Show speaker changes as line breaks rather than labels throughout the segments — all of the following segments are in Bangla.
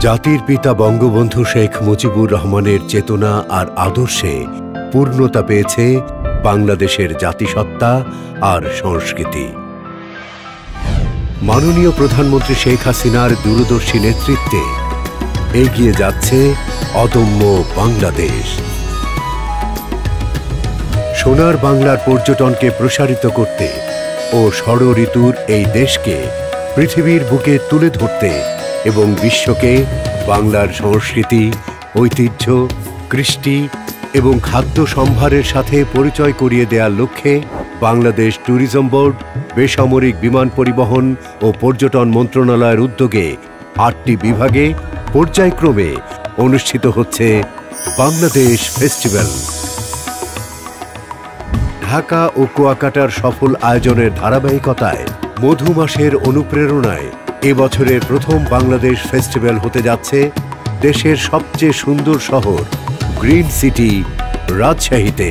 জাতির পিতা বঙ্গবন্ধু শেখ মুজিবুর রহমানের চেতনা আর আদর্শে পূর্ণতা পেয়েছে বাংলাদেশের জাতিসত্তা আর সংস্কৃতি। মাননীয় প্রধানমন্ত্রী শেখ হাসিনার দূরদর্শী নেতৃত্বে এগিয়ে যাচ্ছে অদম্য বাংলাদেশ। সোনার বাংলার পর্যটনকে প্রসারিত করতে ও ষড় ঋতুর এই দেশকে পৃথিবীর বুকে তুলে ধরতে এবং বিশ্বকে বাংলার সংস্কৃতি, ঐতিহ্য, কৃষ্টি এবং খাদ্য সম্ভারের সাথে পরিচয় করিয়ে দেওয়ার লক্ষ্যে বাংলাদেশ ট্যুরিজম বোর্ড, বেসামরিক বিমান পরিবহন ও পর্যটন মন্ত্রণালয়ের উদ্যোগে ৮টি বিভাগে পর্যায়ক্রমে অনুষ্ঠিত হচ্ছে বাংলাদেশ ফেস্টিভ্যাল। ঢাকা ও কুয়াকাটার সফল আয়োজনের ধারাবাহিকতায় মধু মাসের অনুপ্রেরণায় এবছরের প্রথম বাংলাদেশ ফেস্টিভ্যাল হতে যাচ্ছে দেশের সবচেয়ে সুন্দর শহর গ্রিন সিটি রাজশাহীতে।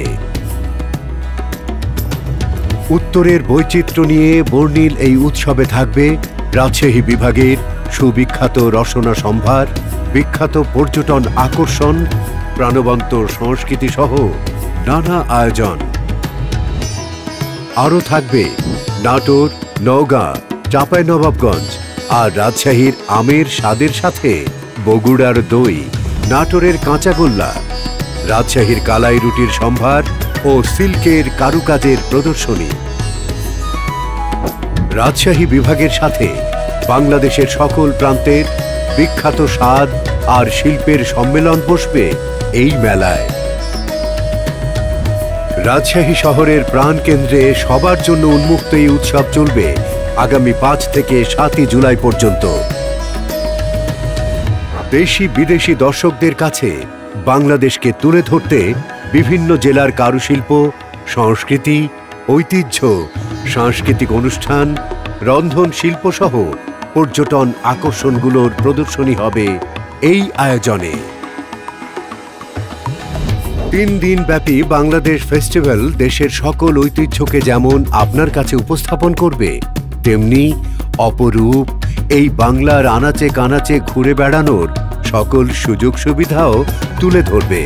উত্তরের বৈচিত্র্য নিয়ে বর্ণিল এই উৎসবে থাকবে রাজশাহী বিভাগের সুবিখ্যাত রসনা সম্ভার, বিখ্যাত পর্যটন আকর্ষণ, প্রাণবন্ত সংস্কৃতি সহ নানা আয়োজন। আরও থাকবে নাটোর, নওগাঁ, চাঁপাইনবাবগঞ্জ আর রাজশাহীর আমের স্বাদের সাথে বগুড়ার দই, নাটোরের কাঁচাগোল্লা, রাজশাহীর কালাই রুটির সম্ভার ও সিল্কের কারুকাজের প্রদর্শনী। রাজশাহী বিভাগের সাথে বাংলাদেশের সকল প্রান্তের বিখ্যাত স্বাদ আর শিল্পের সম্মেলন বসবে এই মেলায়। রাজশাহী শহরের প্রাণকেন্দ্রে সবার জন্য উন্মুক্ত এই উৎসব চলবে আগামী ৫ থেকে ৭ই জুলাই পর্যন্ত। দেশি বিদেশি দর্শকদের কাছে বাংলাদেশকে তুলে ধরতে বিভিন্ন জেলার কারুশিল্প, সংস্কৃতি, ঐতিহ্য, সাংস্কৃতিক অনুষ্ঠান, রন্ধন শিল্প সহ পর্যটন আকর্ষণগুলোর প্রদর্শনী হবে এই আয়োজনে। ৩ দিনব্যাপী বাংলাদেশ ফেস্টিভ্যাল দেশের সকল ঐতিহ্যকে যেমন আপনার কাছে উপস্থাপন করবে, তেমনি অপরূপ এই বাংলার আনাচে কানাচে ঘুরে বেড়ানোর সকল সুযোগ সুবিধাও তুলে ধরবে।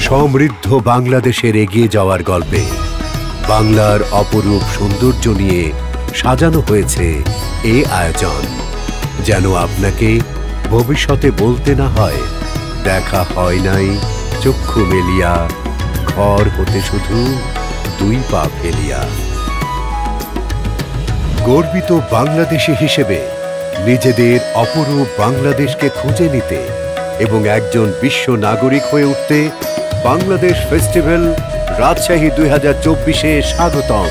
সমৃদ্ধ বাংলাদেশের এগিয়ে যাওয়ার গল্পে বাংলার অপরূপ সৌন্দর্য নিয়ে সাজানো হয়েছে এ আয়োজন, যেন আপনাকে ভবিষ্যতে বলতে না হয় দেখা হয় নাই চক্ষু মেলিয়া, ঘর হতে শুধু 2 পা ফেলিয়া। গর্বিত বাংলাদেশী হিসেবে নিজেদের অপরূপ বাংলাদেশকে খুঁজে নিতে এবং একজন বিশ্ব নাগরিক হয়ে উঠতে বাংলাদেশ ফেস্টিভ্যাল রাজশাহী 2024-এ স্বাগতম।